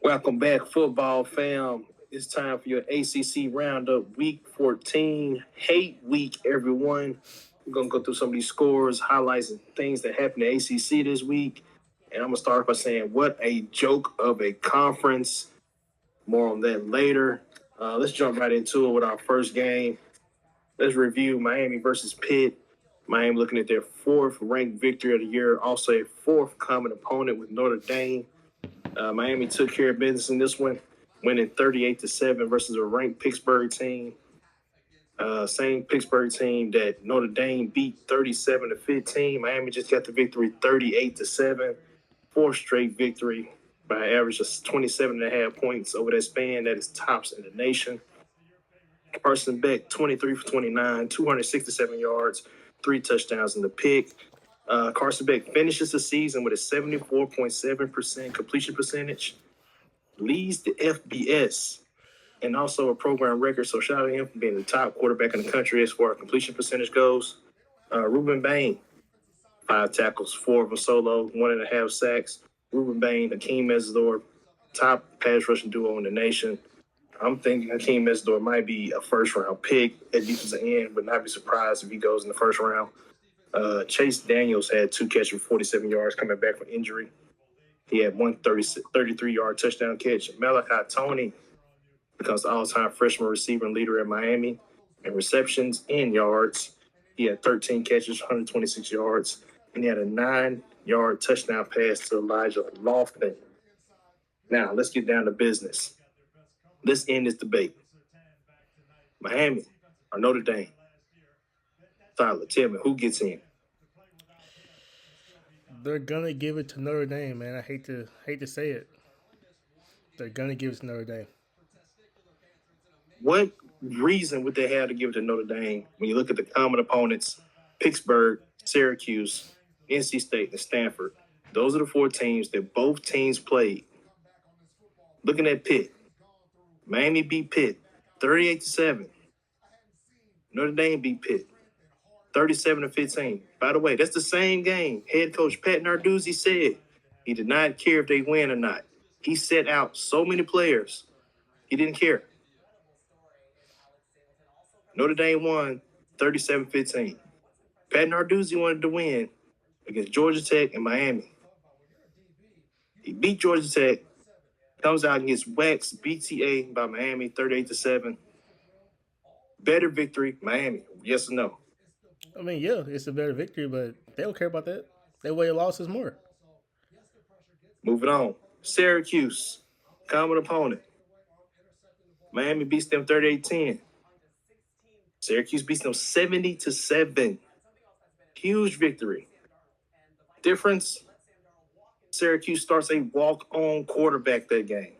Welcome back, football fam. It's time for your ACC Round Up Week 14 Hate Week, everyone. We're going to go through some of these scores, highlights, and things that happened at ACC this week. And I'm going to start by saying, what a joke of a conference. More on that later. Let's jump right into it with our first game. Let's review Miami versus Pitt. Miami looking at their fourth ranked victory of the year, also a fourth common opponent with Notre Dame. Miami took care of business in this one, winning 38-7 versus a ranked Pittsburgh team. Same Pittsburgh team that Notre Dame beat 37-15. Miami just got the victory 38-7. Fourth straight victory by an average of 27.5 points over that span. That is tops in the nation. Carson Beck, 23 for 29, 267 yards, 3 touchdowns in the pick. Carson Beck finishes the season with a 74.7% completion percentage, leads the FBS, and also a program record. So shout out to him for being the top quarterback in the country as far as completion percentage goes. Ruben Bain, 5 tackles, 4 of them solo, 1.5 sacks. Ruben Bain, Hakeem Mesidor, top pass rushing duo in the nation. I'm thinking Hakeem Mesidor might be a first-round pick at defensive end, but not be surprised if he goes in the first round. Chase Daniels had 2 catches for 47 yards coming back from injury. He had one 33-yard touchdown catch. Malachi Tony becomes the all-time freshman receiver and leader at Miami in receptions and yards. He had 13 catches, 126 yards, and he had a 9-yard touchdown pass to Elijah Lofton. Now, let's get down to business. Let's end this debate. Miami or Notre Dame? Tyler, tell me, who gets in? They're gonna give it to Notre Dame, man. I hate to say it. They're gonna give it to Notre Dame. What reason would they have to give it to Notre Dame when you look at the common opponents, Pittsburgh, Syracuse, NC State, and Stanford? Those are the 4 teams that both teams played. Looking at Pitt, Miami beat Pitt 38-7. Notre Dame beat Pitt 37-15. By the way, that's the same game. Head coach Pat Narduzzi said he did not care if they win or not. He set out so many players. He didn't care. Notre Dame won 37-15. Pat Narduzzi wanted to win against Georgia Tech and Miami. He beat Georgia Tech, comes out and gets waxed BTA by Miami 38-7. Better victory, Miami. Yes or no? I mean, yeah, it's a better victory, but they don't care about that. They weigh losses more. Moving on. Syracuse, common opponent. Miami beats them 38-10. Syracuse beats them 70-7. Huge victory. Difference, Syracuse starts a walk-on quarterback that game.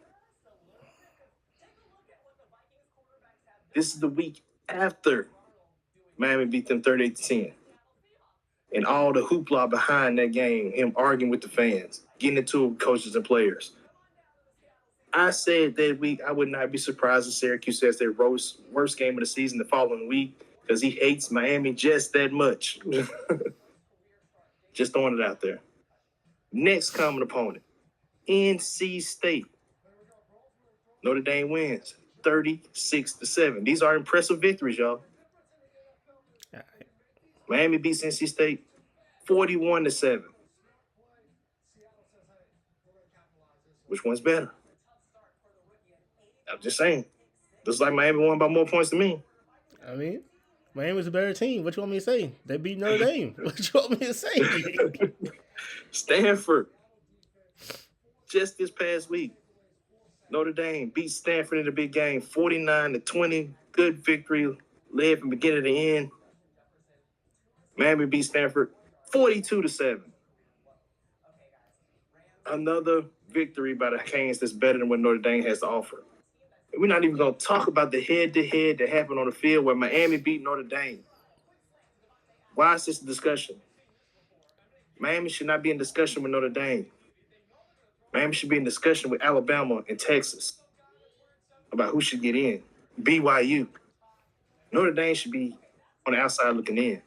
This is the week after Miami beat them 38-10. And all the hoopla behind that game, him arguing with the fans, getting into it with coaches and players. I said that week I would not be surprised if Syracuse has their worst game of the season the following week because he hates Miami just that much. Just throwing it out there. Next common opponent, NC State. Notre Dame wins 36-7. These are impressive victories, y'all. Miami beats NC State 41-7. Which one's better? I'm just saying. Looks like Miami won by more points than me. I mean, Miami's a better team. What you want me to say? They beat Notre Dame. What you want me to say? Stanford. Just this past week, Notre Dame beat Stanford in the big game 49-20. Good victory, led from beginning to end. Miami beat Stanford 42-7. Another victory by the Canes that's better than what Notre Dame has to offer. And we're not even going to talk about the head-to-head that happened on the field where Miami beat Notre Dame. Why is this a discussion? Miami should not be in discussion with Notre Dame. Miami should be in discussion with Alabama and Texas about who should get in. BYU. Notre Dame should be on the outside looking in.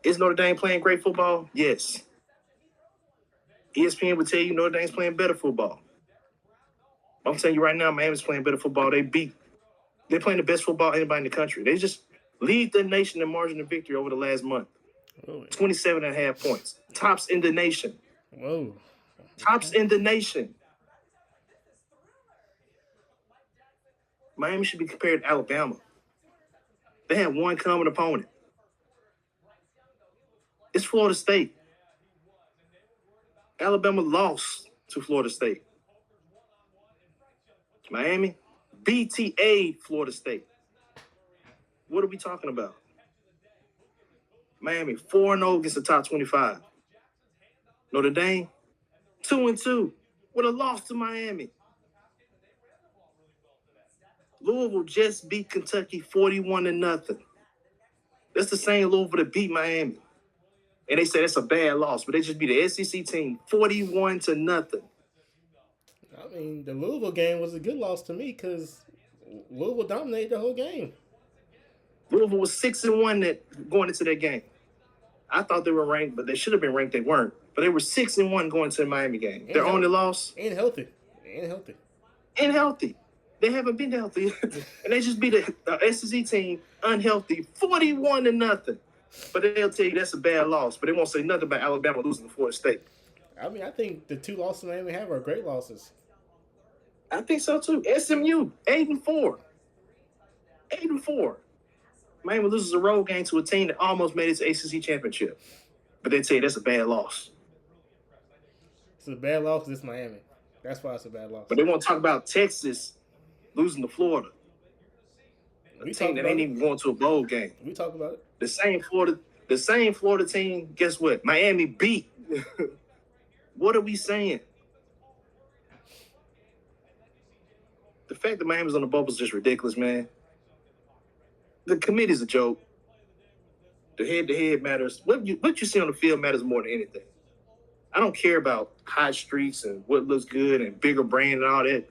Is Notre Dame playing great football? Yes. ESPN would tell you Notre Dame's playing better football. I'm telling you right now, Miami's playing better football. They're playing the best football anybody in the country. They just lead the nation in margin of victory over the last month. Whoa. 27.5 points. Tops in the nation. Whoa. Tops in the nation. Miami should be compared to Alabama. They had one common opponent. It's Florida State. Alabama lost to Florida State. Miami, BTA Florida State. What are we talking about? Miami, 4-0 against the top 25. Notre Dame, 2-2 with a loss to Miami. Louisville just beat Kentucky 41-0. That's the same Louisville that beat Miami. And they say that's a bad loss, but they just beat the SEC team 41-0. I mean, the Louisville game was a good loss to me because Louisville dominated the whole game. Louisville was 6-1 going into that game. I thought they were ranked, but they should have been ranked. They weren't. But they were 6-1 going to the Miami game. Their only loss. And healthy. And healthy. They haven't been healthy. And they just beat a SEC team unhealthy 41-0. But they'll tell you that's a bad loss. But they won't say nothing about Alabama losing to Florida State. I mean, I think the two losses Miami have are great losses. I think so too. SMU, 8-4. 8-4. Miami loses a road game to a team that almost made it to ACC championship. But they tell you that's a bad loss. It's a bad loss because it's Miami. That's why it's a bad loss. But they want to talk about Texas losing to Florida. A team that ain't even going to a bowl game. We talk about it. The same Florida team, guess what? Miami beat. What are we saying? The fact that Miami's on the bubble is just ridiculous, man. The committee's a joke. The head-to-head matters. What you see on the field matters more than anything. I don't care about hot streaks and what looks good and bigger brand and all that.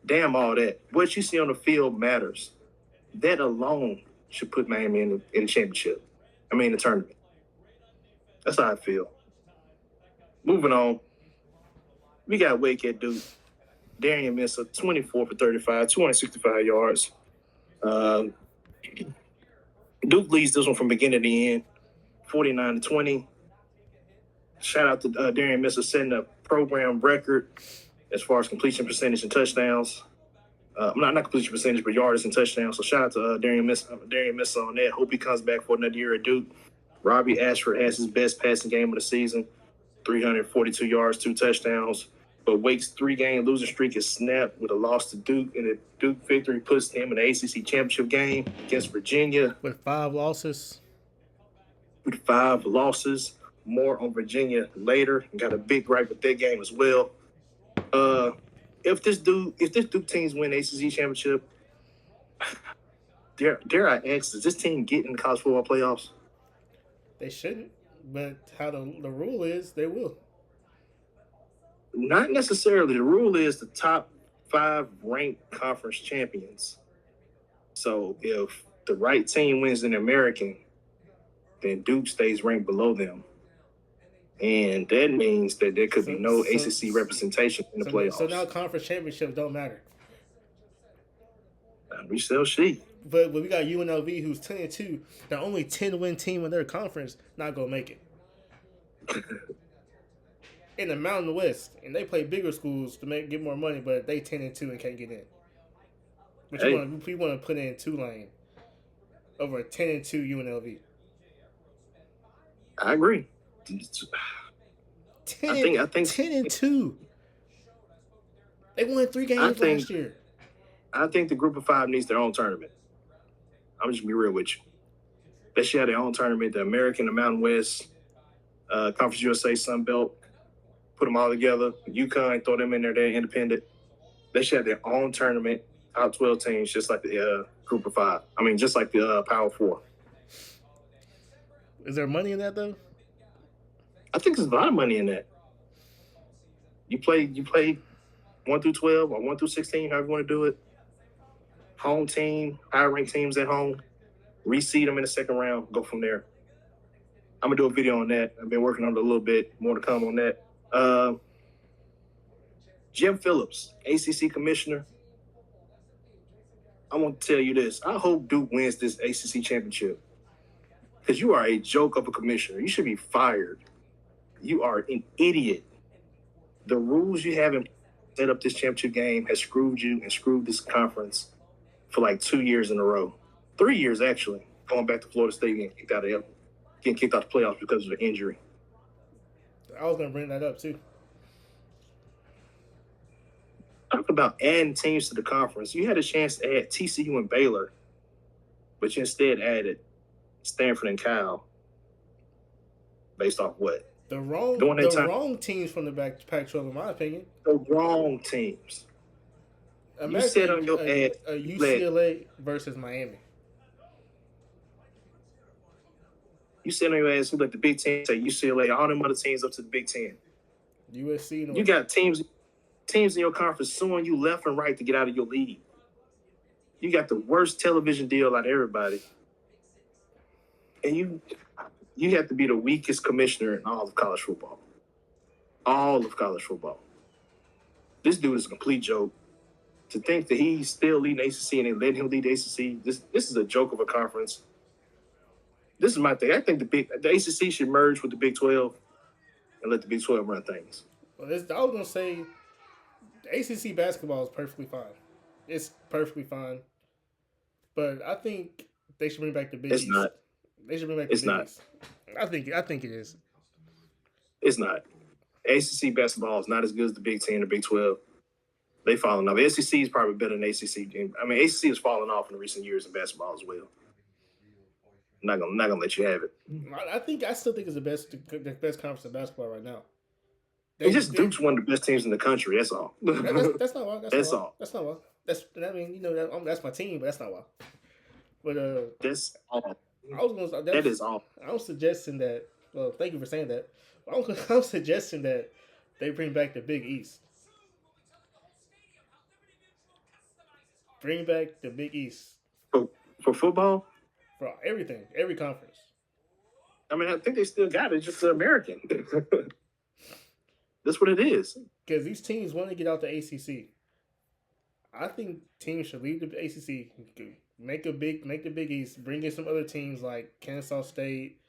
Damn all that. What you see on the field matters. That alone should put Miami in the championship. The tournament. That's how I feel. Moving on. We got Wake at Duke. Darian Missa, 24 for 35, 265 yards. Duke leads this one from beginning to end, 49-20. Shout out to Darian Missa setting a program record as far as completion percentage and touchdowns. Not completion percentage, but yards and touchdowns. So shout out to Darian Missa on that. Hope he comes back for another year at Duke. Robbie Ashford has his best passing game of the season, 342 yards, 2 touchdowns. But Wake's 3-game losing streak is snapped with a loss to Duke, and the Duke victory puts them in the ACC championship game against Virginia. With 5 losses. More on Virginia later. Got a big gripe with that game as well. If this Duke teams win the ACC championship, dare I ask, does this team get in the college football playoffs? They shouldn't, but how the rule is, they will. Not necessarily. The rule is the top 5 ranked conference champions. So if the right team wins in the American, then Duke stays ranked below them. And that means that there could be no ACC representation in the playoffs. So now conference championships don't matter. We still see. But we got UNLV, who's 10-2, the only 10-win team in their conference, not going to make it. In the Mountain West, and they play bigger schools to get more money, but they 10-2 and can't get in. But we want to put in Tulane over a 10-2 UNLV. I agree. 10-2. They won 3 games last year. I think the group of 5 needs their own tournament. I'm just gonna be real with you. They should have their own tournament. The American, the Mountain West, Conference USA, Sun Belt. Put them all together. UConn, throw them in there. They're independent. They should have their own tournament. Top 12 teams, just like the group of 5. Just like the Power 4. Is there money in that though? I think there's a lot of money in that. You play 1 through 12 or 1 through 16, however you want to do it. Home team, higher ranked teams at home. Reseed them in the second round. Go from there. I'm gonna do a video on that. I've been working on it a little bit. More to come on that. Jim Phillips, ACC commissioner. I want to tell you this. I hope Duke wins this ACC championship because you are a joke of a commissioner. You should be fired. You are an idiot. The rules you have in set up this championship game has screwed you and screwed this conference for like 2 years in a row. 3 years, actually, going back to Florida State getting kicked out of the playoffs because of the injury. I was gonna bring that up too. Talk about adding teams to the conference. You had a chance to add TCU and Baylor, but you instead added Stanford and Cal. Based off what? The wrong teams from the Pac-12, in my opinion. The wrong teams. Imagine you said on your ad, a UCLA versus Miami. You said on your ass, you let the Big Ten say UCLA, all them other teams up to the Big Ten. USC. You got teams in your conference suing you left and right to get out of your league. You got the worst television deal out of everybody. And you have to be the weakest commissioner in all of college football. All of college football. This dude is a complete joke. To think that he's still leading ACC and they let him lead ACC, this is a joke of a conference. This is my thing. I think the ACC should merge with the Big 12 and let the Big 12 run things. Well, I was gonna say, the ACC basketball is perfectly fine. It's perfectly fine, but I think they should bring back the Big East. It's not. They should bring back the Big East. I think it is. It's not. ACC basketball is not as good as the Big 10 or Big 12. They falling off. The SEC is probably better than ACC. I mean, ACC has fallen off in recent years in basketball as well. I'm not gonna let you have it. I still think it's the best conference in basketball right now. Duke's one of the best teams in the country. That's all. That's not why. That's all. That's not why. That's my team, but that's not why. But that's all. That is all. I'm suggesting that. Well, thank you for saying that. I'm suggesting that they bring back the Big East. Bring back the Big East for football. For everything, every conference. I mean, I think they still got it. It's just American. That's what it is. Because these teams want to get out the ACC. I think teams should leave the ACC, make the Big East, bring in some other teams like Kansas State,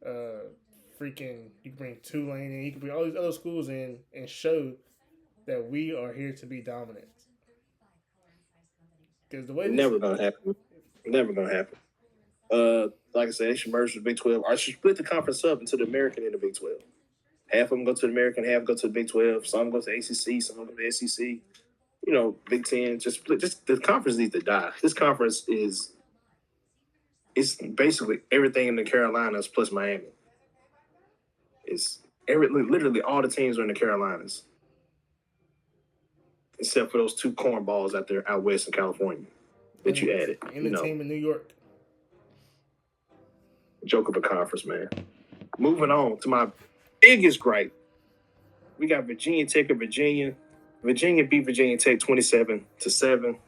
you can bring Tulane in, you can bring all these other schools in and show that we are here to be dominant. Because the way never gonna happen. Like I said, they should merge with the Big 12. Or should split the conference up into the American and the Big 12. Half of them go to the American, half go to the Big 12. Some go to ACC, some go to the SEC. Big 10. Just the conference needs to die. This conference it's basically everything in the Carolinas plus Miami. It's literally all the teams are in the Carolinas, except for those two cornballs out west in California that you added. And the team in New York. Joke of a conference, man. Moving on to my biggest gripe. We got Virginia Tech and Virginia. Virginia beat Virginia Tech 27-7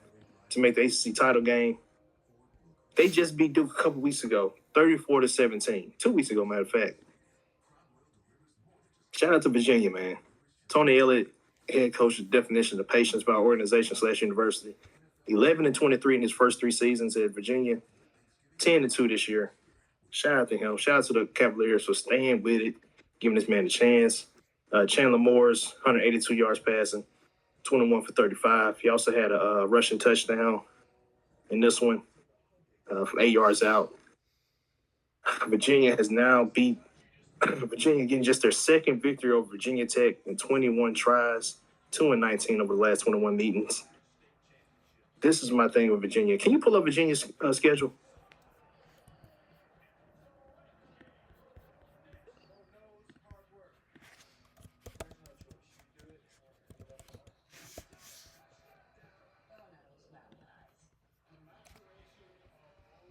to make the ACC title game. They just beat Duke a couple weeks ago, 34-17. 2 weeks ago, matter of fact. Shout out to Virginia, man. Tony Elliott, head coach's definition of patience by organization/university. 11-23 in his first 3 seasons at Virginia. 10-2 this year. Shout out to him. Shout out to the Cavaliers for staying with it, giving this man a chance. Chandler Moore's 182 yards passing, 21 for 35. He also had a rushing touchdown in this one from 8 yards out. Virginia has now beat Virginia, getting just their second victory over Virginia Tech in 21 tries, 2-19 over the last 21 meetings. This is my thing with Virginia. Can you pull up Virginia's schedule?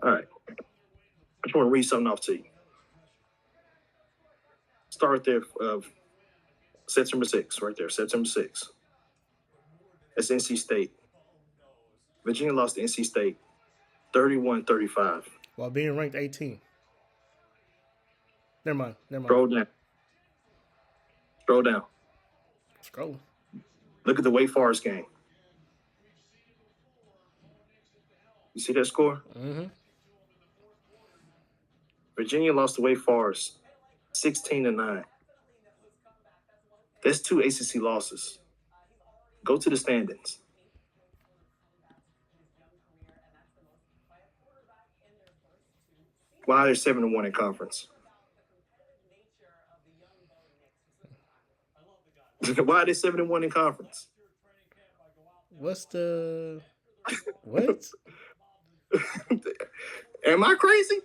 All right. I just want to read something off to you. Start there September 6th, right there, September 6th. That's NC State. Virginia lost to NC State 31-35. While being ranked 18. Never mind. Scroll down. Scroll. Look at the Wake Forest game. You see that score? Mm-hmm. Virginia lost to Wake Forest 16-9. That's 2 ACC losses. Go to the standings. Why are they 7-1 in conference? Why are they 7-1 in conference? What's the what Am I crazy?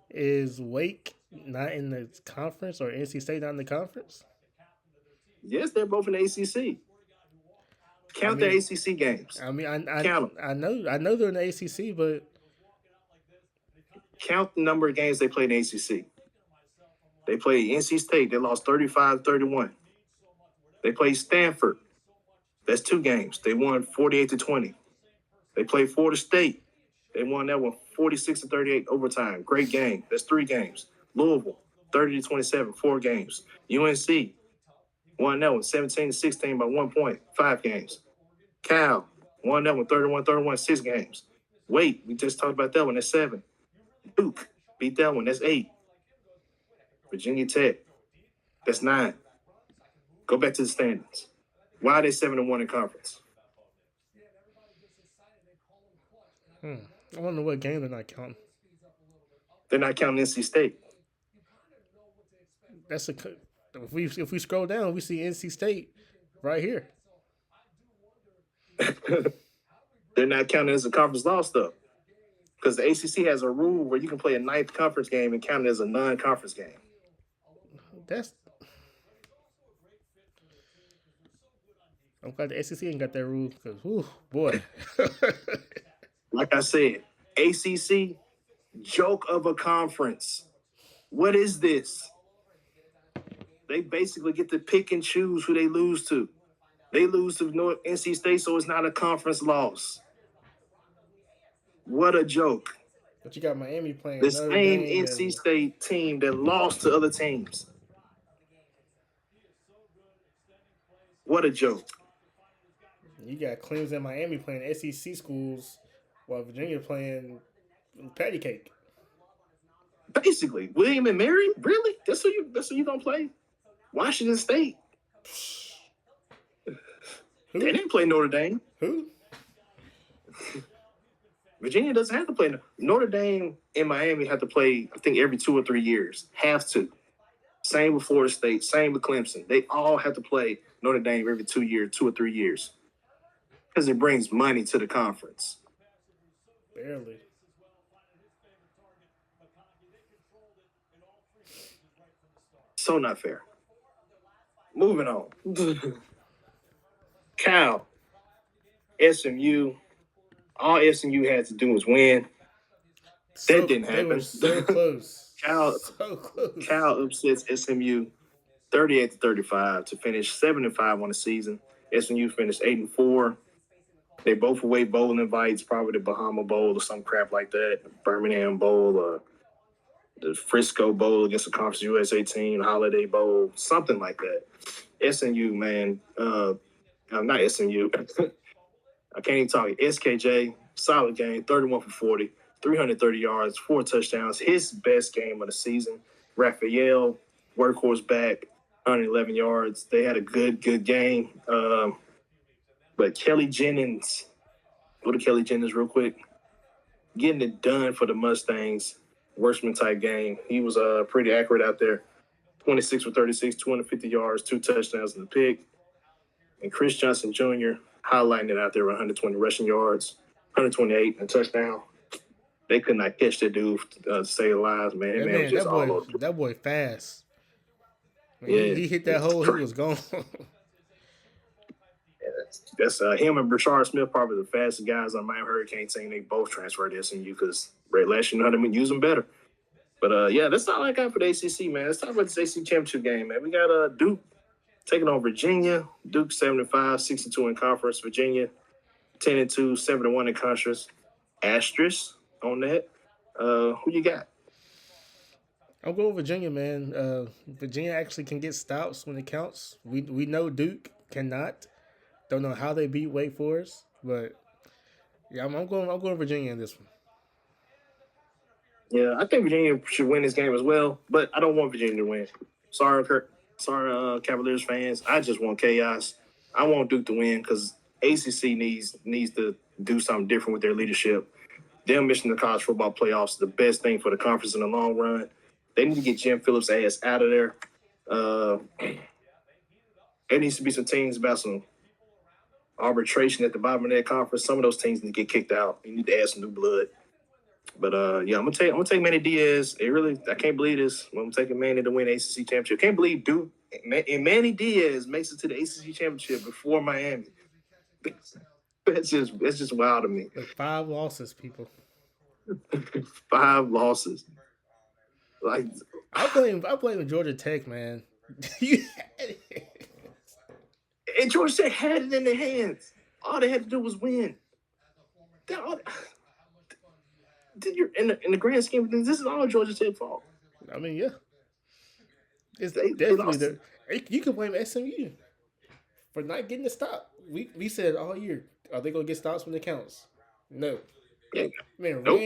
is Wake not in the conference or NC State not in the conference? Yes, they're both in the ACC. I Count the mean, ACC games. I mean, Count them. I know they're in the ACC, but Count the number of games they played in the ACC. They played NC State. They lost 35-31. They played Stanford. That's 2 games. They won 48-20. They played Florida State. They won that one 46-38 overtime. Great game. That's 3 games. Louisville, 30-27, 4 games. UNC won that one 17-16 by 1 point, 5 games. Cal won that one 31-31, 6 games. Wait, we just talked about that one. That's 7. Duke beat that one. That's 8. Virginia Tech, that's 9. Go back to the standings. Why are they 7-1 in conference? I wonder what game they're not counting. They're not counting NC State. That's a if we scroll down, we see NC State right here. They're not counting as a conference loss, though. Because the ACC has a rule where you can play a 9th conference game and count it as a non-conference game. That's. I'm glad the ACC ain't got that rule because, boy. Like I said, ACC, joke of a conference. What is this? They basically get to pick and choose who they lose to. They lose to NC State, so it's not a conference loss. What a joke. But you got Miami playing The Notre same Dame NC and State team that lost to other teams. What a joke. you got Clemson and Miami playing SEC schools while Virginia playing patty cake. Basically, William and Mary, really? That's who you gonna play? Washington State. Who? They didn't play Notre Dame. Who? Virginia doesn't have to play. Notre Dame and Miami have to play, I think, every 2 or 3 years. Have to. Same with Florida State. Same with Clemson. They all have to play Notre Dame every 2 or 3 years. Because it brings money to the conference. Barely. So not fair. Moving on. Cal, SMU. All SMU had to do was win. That didn't happen. They were so close. So close. Cal upsets SMU 38-35 to finish 7-5 on the season. SMU finished 8-4. They both away bowl invites, probably the Bahama Bowl or some crap like that, Birmingham Bowl or the Frisco Bowl against the Conference USA team, Holiday Bowl, something like that. SMU, man, not SMU. I can't even talk. SKJ, solid game, 31 for 40, 330 yards, 4 touchdowns. His best game of the season. Raphael, workhorse back, 111 yards. They had a good game. But Kelly Jennings, go to Kelly Jennings real quick. Getting it done for the Mustangs. Worstman type game. He was pretty accurate out there. 26 for 36, 250 yards, 2 touchdowns in the pick. And Chris Johnson Jr. highlighting it out there with 120 rushing yards, 128 and a touchdown. They could not catch that dude to save lives, man. That man was just all over. That boy fast. Man, yeah, he hit that hole, he was gone. That's him and Brashard Smith, probably the fastest guys on my Hurricane team. They both transferred to SMU because Ray Lash knew how to use them better. But that's all I got for the ACC, man. Let's talk about this ACC championship game, man. We got Duke taking on Virginia. Duke 75, 62 in conference. Virginia 10-2, 7-1 in conference. Asterisk on that. Who you got? I'm going with Virginia, man. Virginia actually can get stops when it counts. We know Duke cannot. Don't know how they beat Wake Forest, but yeah, I'm going Virginia in this one. Yeah, I think Virginia should win this game as well, but I don't want Virginia to win. Sorry, Kirk. Sorry, Cavaliers fans. I just want chaos. I want Duke to win because ACC needs to do something different with their leadership. Them missing the college football playoffs is the best thing for the conference in the long run. They need to get Jim Phillips' ass out of there. There needs to be some teams about some arbitration at the bottom of that conference. Some of those teams need to get kicked out. You need to add some new blood. But yeah, I'm gonna take Manny Diaz. I can't believe this. I'm taking Manny to win ACC championship. Can't believe Duke and Manny Diaz makes it to the ACC championship before Miami. That's just wild to me. Look, 5 losses, people. 5 losses. Like I blame Georgia Tech, man. and Georgia Tech had it in their hands. All they had to do was win. In the grand scheme of things, this is all Georgia Tech fault. I mean, yeah, it's They definitely lost. You can blame SMU for not getting the stop. We said all year, are they gonna get stops when it counts? No. Yeah. Man, Nope.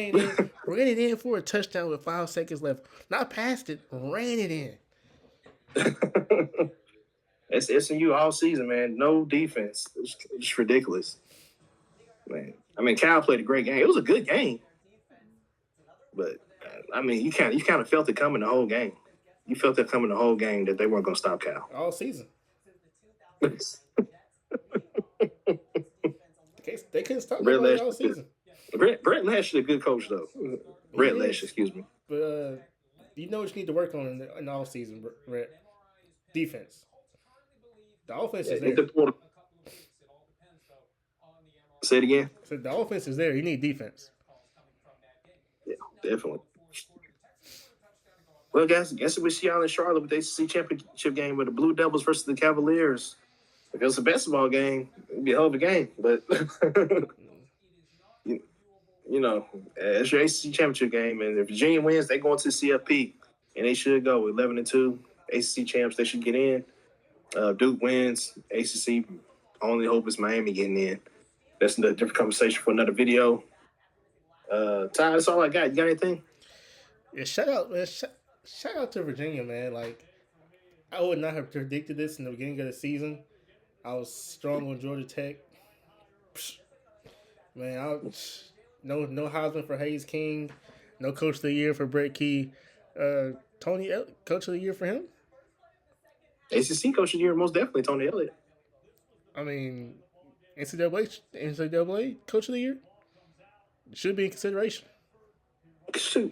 ran it in for a touchdown with 5 seconds left. Not passed it, ran it in. It's SMU all season, man. No defense. It's ridiculous, man. I mean, Cal played a great game. It was a good game, but I mean, you kind of felt it coming the whole game. You felt it coming the whole game that they weren't going to stop Cal all season. They couldn't stop nobody all season. Brett Lash is a good coach, though. Brett Lash, excuse me. But you know what you need to work on in the off season, Brett? Defense. The offense is there. Say it again. So the offense is there. You need defense. Yeah, definitely. Well, guys, guess we see y'all in Charlotte with the ACC championship game with the Blue Devils versus the Cavaliers. If it was a basketball game, it'd be a hell of a game. But you know, it's your ACC championship game, and if Virginia wins, they go into the CFP, and they should go 11-2. ACC champs, they should get in. Duke wins. ACC, only hope is Miami getting in. That's a different conversation for another video. Ty, that's all I got. You got anything? Yeah, shout out, man. Shout out to Virginia, man. Like, I would not have predicted this in the beginning of the season. I was strong on Georgia Tech. Man, no Heisman for Hayes King. No Coach of the Year for Brett Key. Tony, Coach of the Year for him? ACC Coach of the Year, most definitely Tony Elliott. I mean, NCAA Coach of the Year? Should be in consideration.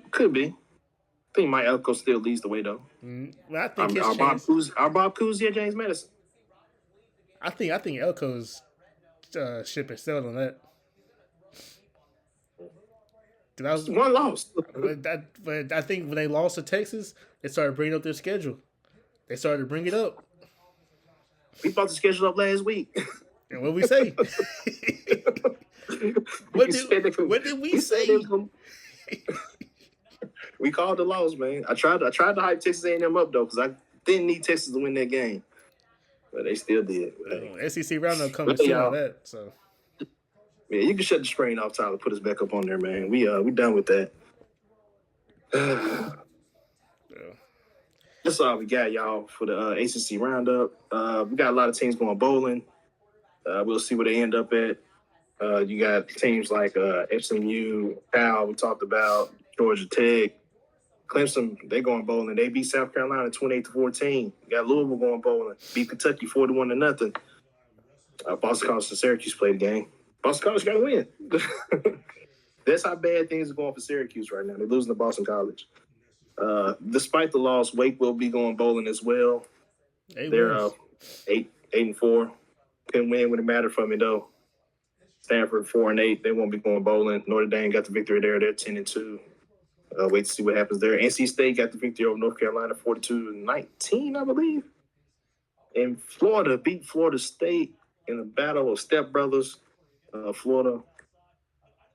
Could be. I think Mike Elko still leads the way, though. I think our Bob Cousy, James Madison. I think Elko's ship is sailed on that. That was one loss. But I think when they lost to Texas, they started bringing up their schedule. They started to bring it up. We brought the schedule up last week. And what we say? What did we say? We called the loss, man. I tried to hype Texas A&M up though, because I didn't need Texas to win that game, but they still did. SEC Round Up coming soon on that. So yeah, you can shut the screen off, Tyler. Put us back up on there, man. We done with that. That's all we got, y'all, for the ACC Roundup. We got a lot of teams going bowling. We'll see where they end up at. You got teams like SMU, Cal, we talked about, Georgia Tech, Clemson, they going bowling. They beat South Carolina 28-14. You got Louisville going bowling. Beat Kentucky 41-0. Boston College and Syracuse played the game. Boston College got to win. That's how bad things are going for Syracuse right now. They're losing to Boston College. Despite the loss, Wake will be going bowling as well. They're 8-4. Couldn't win when it mattered for me, though. Stanford 4-8. They won't be going bowling. Notre Dame got the victory there. They're 10-2. Wait to see what happens there. NC State got the victory over North Carolina 42-19, I believe. And Florida beat Florida State in a battle of stepbrothers. Florida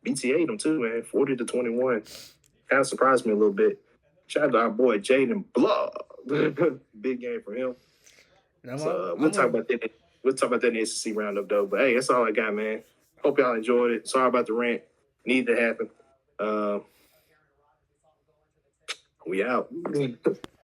BTA them too, man, 40-21. Kind of surprised me a little bit. Shout out to our boy Jaden Blood. Big game for him. We'll talk about that. We'll talk about that in the ACC roundup though. But hey, that's all I got, man. Hope y'all enjoyed it. Sorry about the rant. Need to happen. We out.